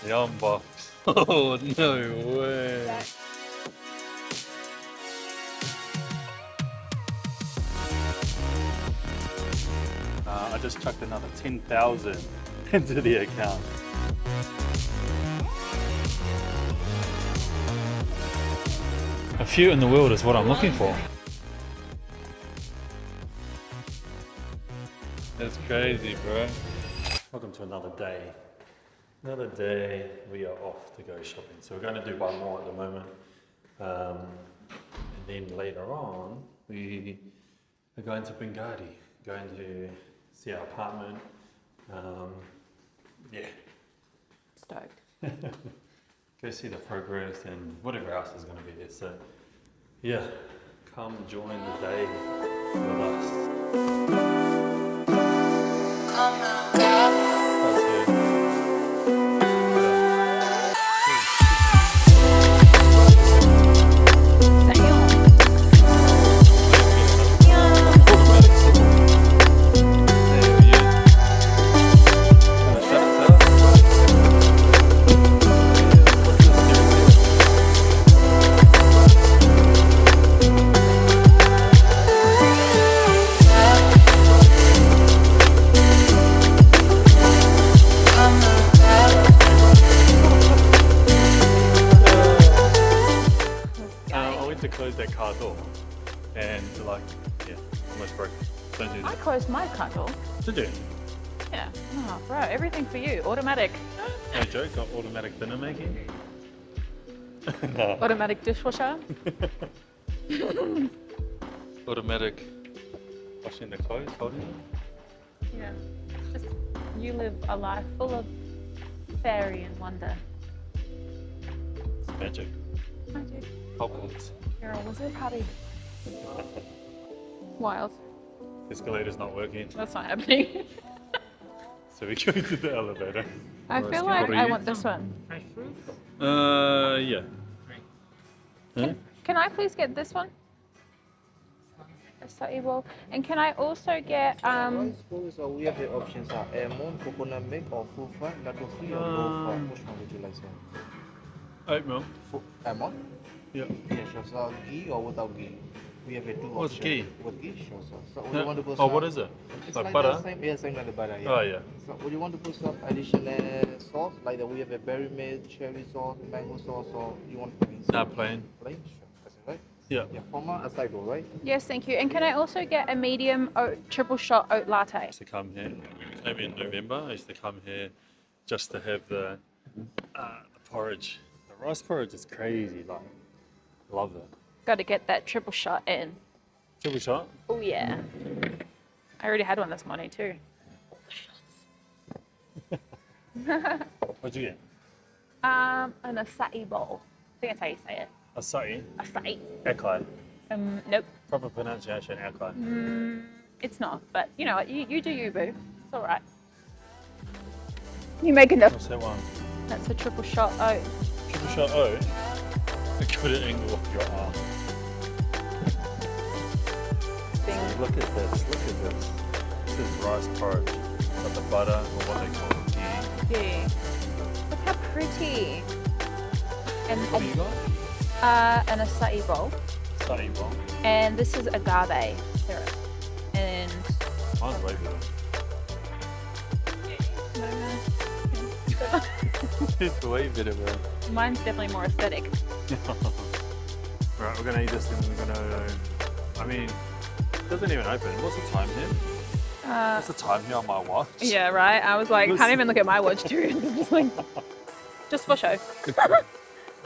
The unbox. Oh, no way. I just chucked another 10,000 into the account. A few in the world is what I'm looking for. That's crazy, bro. Welcome to another day. Another day we are off to go shopping. So we're going to do one more at the moment. And then later on, we are going to Bengali, going to see our apartment. Yeah. Stoked. Go see the progress and whatever else is going to be there. So, yeah, come join the day with us. That's it. To close that car door and like, yeah, almost broke. Don't do I that. closed my car door. Did you? Yeah. Oh, bro, everything for you. Automatic. No joke, got automatic dinner making? No. Automatic dishwasher. Automatic washing the clothes, holding them? Yeah. Just, you live a life full of fairy and wonder. It's magic. I do. Hogwarts. You're a wizard, Harry. Wild. Escalator's not working, That's not happening. so we go to the elevator. I feel like I want this one. Yeah. Huh? Can I please get this one? Acai bowl. And can I also get So we have the options are almond, coconut milk, or full fat, nut free, or low fat. Which one would you like, sir? Oat milk. Almond? Yeah. Yeah, sure. So ghee or without ghee? We have a two What's options. ghee? With ghee, sure, sir. So would No. you want to put Oh, some? what is it? It's Like like butter? the same, yeah, same like the butter. Yeah. Oh, yeah. So would you want to put some additional sauce, like that? We have a berry milk, cherry sauce, mango sauce, or you want plain? Nah, plain. Plain, sure. That's it, right? Yeah. Yeah, for my acai bowl, right? Yes, thank you. And can I also get a medium oat, triple shot oat latte? I used to come here, maybe in November, I used to come here just to have the porridge. The rice porridge is crazy, like, love it. Got to get that triple shot in. Triple shot? Oh yeah. I already had one this morning too. What'd you get? An acai bowl. I think that's how you say it. Acai? Acai. Acai. Nope. Proper pronunciation, acai. It's not. But you know what? You do you, boo. It's all right. You make enough. What's that one? That's a triple shot oat. Triple shot oat? A good angle off your arm. Thing. Look at this, look at this. This is rice porridge. Got the butter, or what they call ghee. Yeah. Look how pretty. And What do you got? an acai bowl. Acai bowl. And this is agave syrup. And Mine's way better. It's way better, bro. mine's definitely more aesthetic. Right, we're gonna eat this and we're gonna. I mean, it doesn't even open. What's the time here? What's the time here on my watch? Yeah, right. I was like, can't even look at my watch too. Just like, just for show.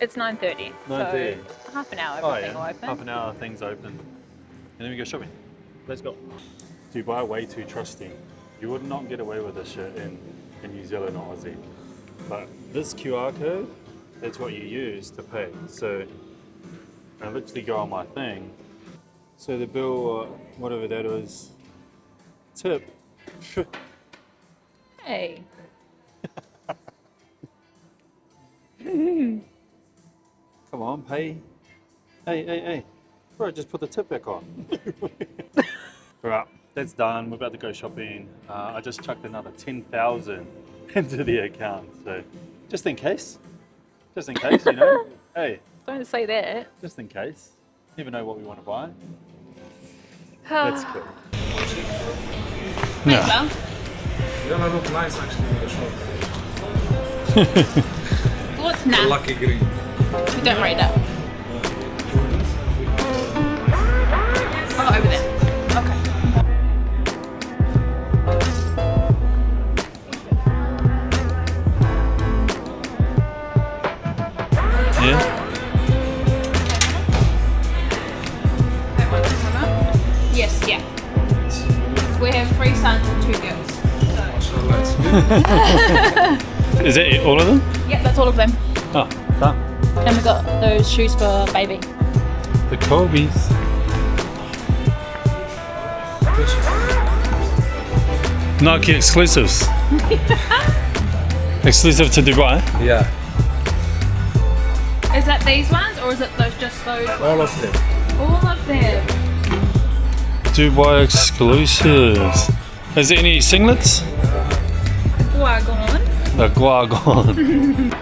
It's 9:30. 9:30. So half an hour, Oh everything will yeah, open. half an hour, things open, and then we go shopping. Let's go. Dubai way too trusting. You would not get away with this shit in New Zealand or Aussie. But this QR code, that's what you use to pay. So I literally go on my thing. So the bill, or whatever that is, tip. Hey. Come on, pay. Hey. Bro, just put the tip back on. Right, that's done. We're about to go shopping. I just chucked another 10,000 into the account. So Just in case. Just in case, you know. Hey, Don't say that. just in case. Never know what we want to buy. That's cool. Thanks, Mel. You're gonna look nice actually in the shop. What's nah? Lucky green. We don't rate that. Oh, over there. Okay. Yeah. Yes, yeah. We have 3 sons and 2 girls. Mashallah, it's good. Is that all of them? Yep, that's all of them. Oh, done. And we got those shoes for baby. The Kobe's. Nike exclusives. Exclusive to Dubai. Yeah, Is that these ones or is it just those? all of them. All of them. Dubai exclusives. Is there any singlets? Wagon. The Guagon.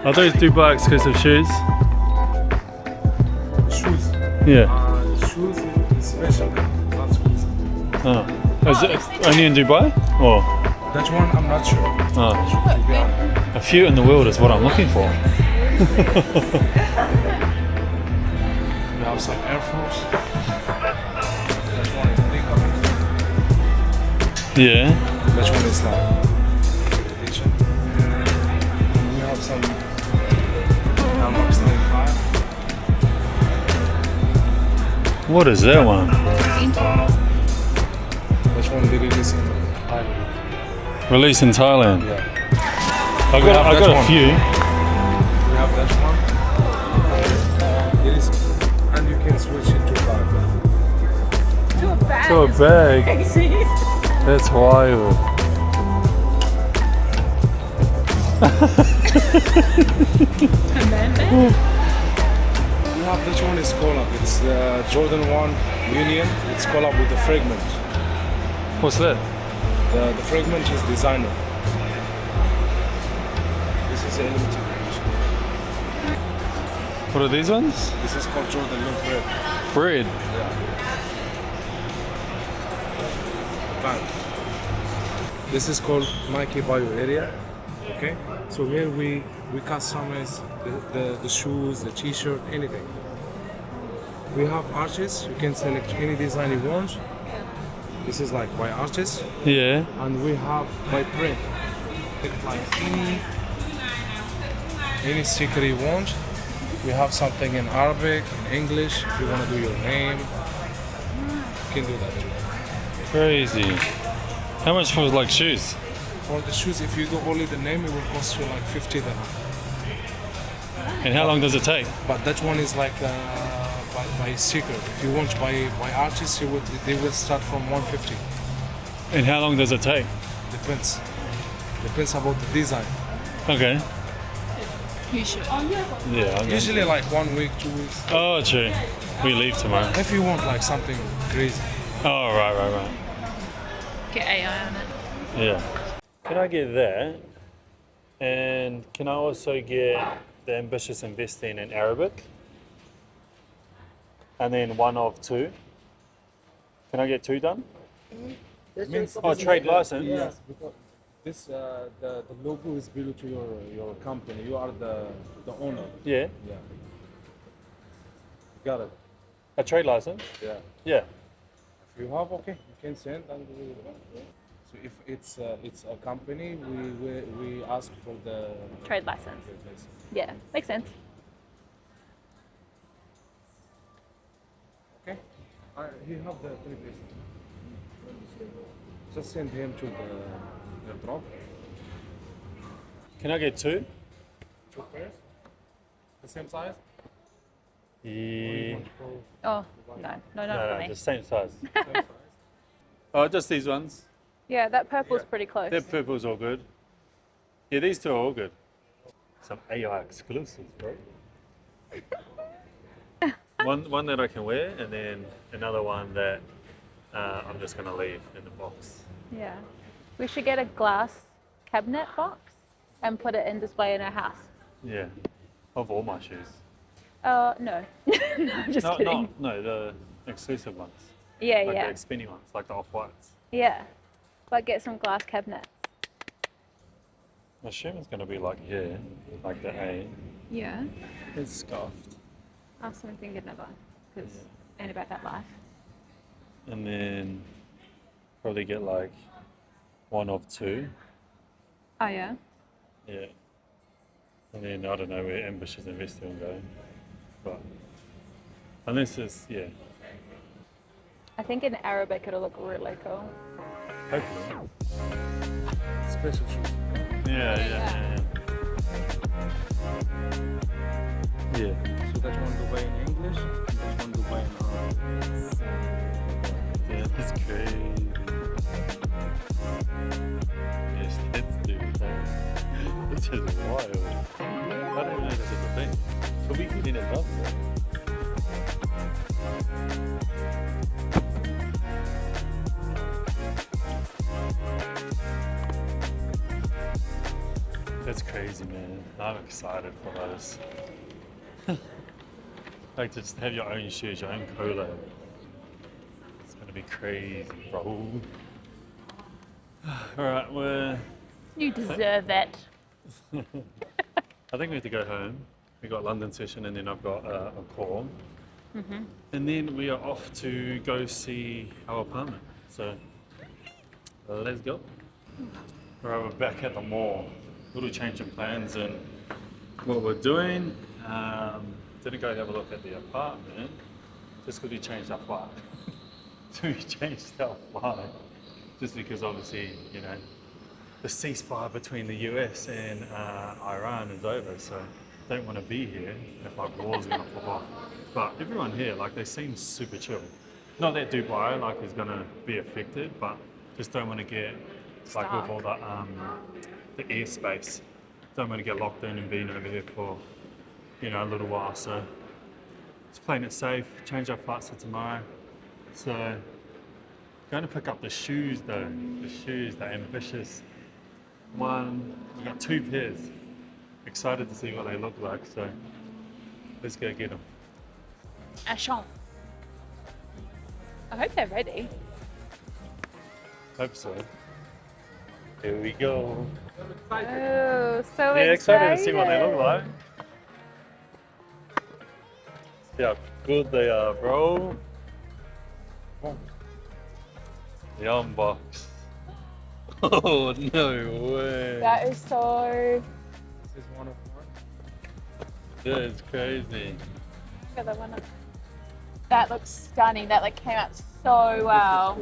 Are those Dubai exclusive shoes? Shoes. Yeah. The shoes is special. Not exclusive. Oh. Is it only in Dubai? Or That one I'm not sure. oh. To be honest. A few in the world is what I'm looking for. We have some Air Force. That one is big. Yeah. That one is like edition. We have some MRKT Edge. What is that one? That one they release in Thailand. Released in Thailand. Yeah. I have got that a one. few. We have that one. It is, and you can switch it to bag. To a bag. To a bag. That's wild. We have this one is collab. It's Jordan 1 Union. It's collab with the Fragment. What's that? The Fragment is designer. This is a limited edition. What are these ones? This is called Jordan Low Bread. Bread. Band. This is called Nike Bio Area. Okay, so here we customize the shoes, the t-shirt, anything. We have arches. You can select any design you want. This is like by arches, Yeah. and we have by print. It's like any sticker you want. We have something in Arabic, in English. If you want to do your name, you can do that too. Crazy. How much for like shoes? For the shoes, if you do only the name, it will cost you like 50 dirham. And how long does it take? But that one is like by sticker. If you want by arches, they will start from 150. And how long does it take? Depends. Depends about the design. Okay. You should. Yeah. I'm Usually like 1 week, 2 weeks. Oh, true. We leave tomorrow. If you want like something crazy. Oh, right. Get AI on it. Yeah. Can I get that? And can I also get the ambitious investing in Arabic? And then one of 2. Can I get 2 done? Means Oh, trade license? Yes, because this the logo is below to your company. You are the owner. Yeah. Yeah. Got it. A trade license? Yeah. Yeah. If you have, okay, you can send and we. So if it's a company, we ask for the Trade license. Yeah, makes sense. Okay. He have the 3 pieces. Just send him to the drop. Can I get 2? 2 pairs. The same size. Yeah. Oh, no, not for No, me. the same size. Oh, just these ones. Yeah, that purple's pretty close. That purple's all good. Yeah, these 2 are all good. Some AI exclusives, bro. one that I can wear, and then another one that I'm just gonna leave in the box. Yeah. We should get a glass cabinet box and put it in display in our house. Yeah. Of all my shoes. No. No, I'm just kidding. No, the exclusive ones. Yeah, Like yeah. the spinny ones, like the off-whites. Yeah. But get some glass cabinets. I assume it's going to be like here, like the A. Yeah. It's scuffed. I'll something good never. Because ain't about that life. And then probably get like one of two. Oh, yeah? Yeah. And then I don't know where Ambitious Investor will go. But unless it's, yeah. I think in Arabic it'll look really cool. Hopefully. Special shoes. Yeah. So that one to buy in English, that one to buy in Arabic. Yeah, that's crazy. Yes, let's do that. It's just wild. I don't know this is a thing. So we can get it done, bro. That's crazy, man. I'm excited for those. Like to just have your own shoes, your own collab. It's gonna be crazy, bro. Alright, You deserve it. I think we have to go home. We got London session and then I've got a call. And then we are off to go see our apartment. So let's go. Alright, we're back at the mall. Little change of plans and what we're doing. Didn't go have a look at the apartment just because we changed our flight. So we changed our flight just because obviously, you know, the ceasefire between the US and Iran is over, so don't want to be here if like war's gonna pop off. But everyone here, like they seem super chill. Not that Dubai like is gonna be affected, but just don't want to get like with all the airspace. Don't want to get locked in and being over here for, you know, a little while. So just playing it safe. Change our flights for tomorrow. So going to pick up the shoes though. The shoes, the Ambitious one. We got two pairs. Excited to see what they look like. So let's go get them. Ashon. I hope they're ready. Hope so. Here we go. Oh, so Yeah, excited to see what they look excited. like. See how good they are, bro. The unbox. Oh, no way. That is so. This is one of one. That is crazy. Look at that one. That looks stunning. That like came out so well.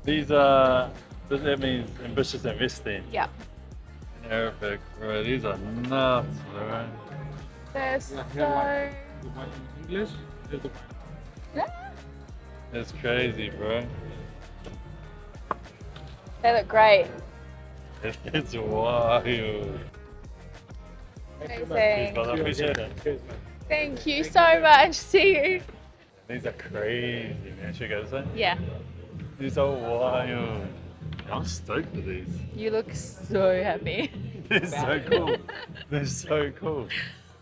These are, that means ambitious investing. Yeah. In Arabic, bro. These are nuts, bro. They're Yeah, so. here like to buy in English, here to buy in Arabic. That's crazy, bro. They look great. It's wild. Amazing. I appreciate it. Thank you so much. See you. These are crazy, man. Should we go this way? Yeah. These are wild. I'm stoked with these. You look so happy. They're so cool. They're so cool.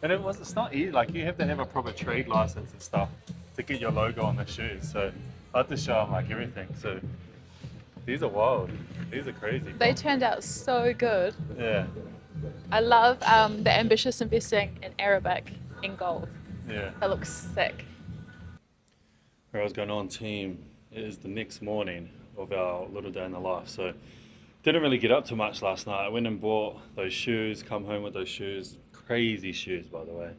And it's not easy. Like you have to have a proper trade license and stuff to get your logo on the shoes. So I have to show them like everything. So these are wild. These are crazy. They turned out so good. Yeah. I love the ambitious investing in Arabic in gold. Yeah. That looks sick. What's going on, team? It is the next morning of our little day in the life. So didn't really get up too much last night. I went and bought those shoes, come home with those shoes. Crazy shoes, by the way.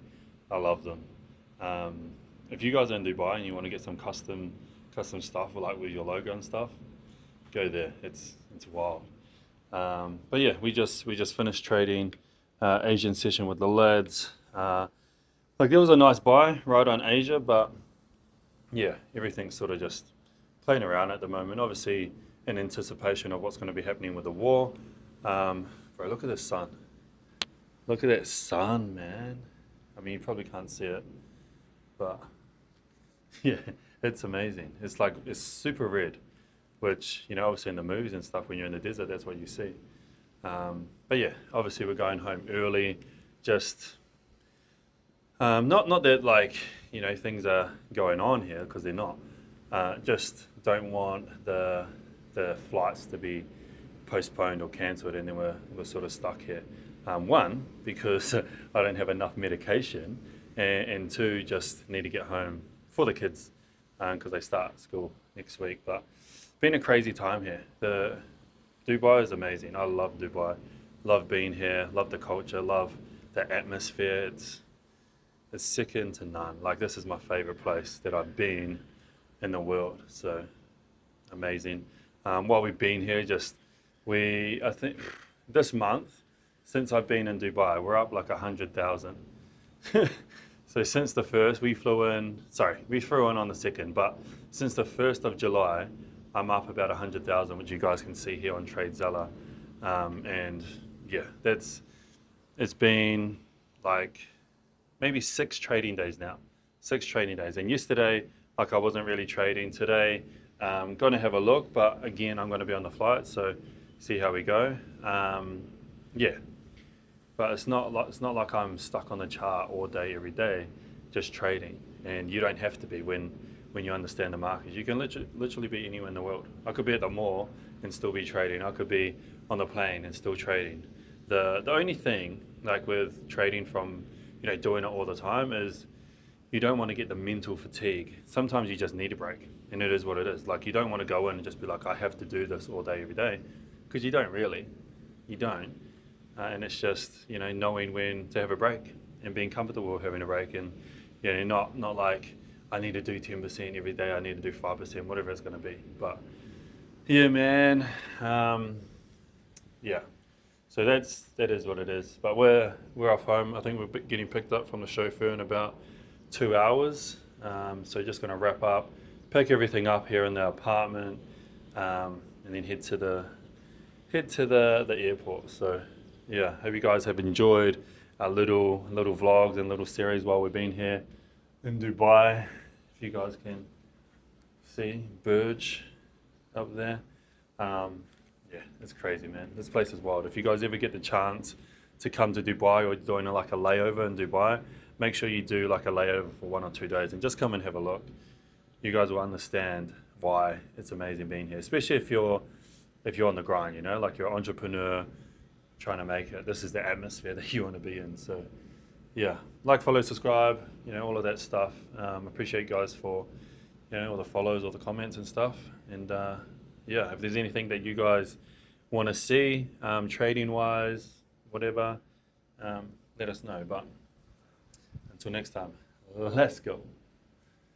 I love them. If you guys are in Dubai and you want to get some custom stuff with your logo and stuff, go there. It's wild. But yeah, we just finished trading Asian session with the lads. Like there was a nice buy right on Asia, but yeah, everything's sort of just playing around at the moment. Obviously, in anticipation of what's going to be happening with the war. Bro, look at the sun. Look at that sun, man. I mean, you probably can't see it, but yeah, it's amazing. It's super red. which, you know, obviously in the movies and stuff, when you're in the desert, that's what you see. But yeah, obviously we're going home early, just not that like, you know, things are going on here, because they're not. Just don't want the flights to be postponed or cancelled, and then we're sort of stuck here. One, because I don't have enough medication, and two, just need to get home for the kids because they start school next week. But been a crazy time here. The Dubai is amazing. I love Dubai. Love being here. Love the culture. Love the atmosphere. It's second to none. Like, this is my favorite place that I've been in the world. So amazing. While we've been here, I think this month, since I've been in Dubai, we're up like 100,000. So since the first, we flew in on the 2nd, but since the 1st of July, I'm up about 100,000, which you guys can see here on TradeZella. And yeah, it's been like maybe 6 trading days now. 6 trading days. And yesterday, like, I wasn't really trading. Today, I'm going to have a look, but again, I'm going to be on the flight, so see how we go. Yeah. But it's not like I'm stuck on the chart all day, every day, just trading. And you don't have to be when you understand the market. You can literally be anywhere in the world. I could be at the mall and still be trading. I could be on the plane and still trading. The only thing, like with trading from, you know, doing it all the time, is you don't want to get the mental fatigue. Sometimes you just need a break, and it is what it is. Like, you don't want to go in and just be like, I have to do this all day, every day, because you don't really. You don't. And it's just, you know, knowing when to have a break and being comfortable with having a break, and, you know, not like I need to do 10% every day, I need to do 5%, whatever it's going to be. But yeah, man, yeah. So that is what it is. But we're off home. I think we're getting picked up from the chauffeur in about 2 hours. So just going to wrap up, pick everything up here in the apartment, and then head to the airport. So yeah, hope you guys have enjoyed our little vlogs and little series while we've been here in Dubai. If you guys can see Burj up there. Yeah, it's crazy, man. This place is wild. If you guys ever get the chance to come to Dubai, or doing like a layover in Dubai, make sure you do like a layover for 1 or 2 days and just come and have a look. You guys will understand why it's amazing being here, especially if you're on the grind, you know, like you're an entrepreneur trying to make it. This is the atmosphere that you want to be in. So yeah, like, follow, subscribe, you know, all of that stuff. Appreciate you guys for, you know, all the follows, all the comments and stuff. And yeah, if there's anything that you guys want to see, trading wise, whatever, let us know. But until next time, let's go.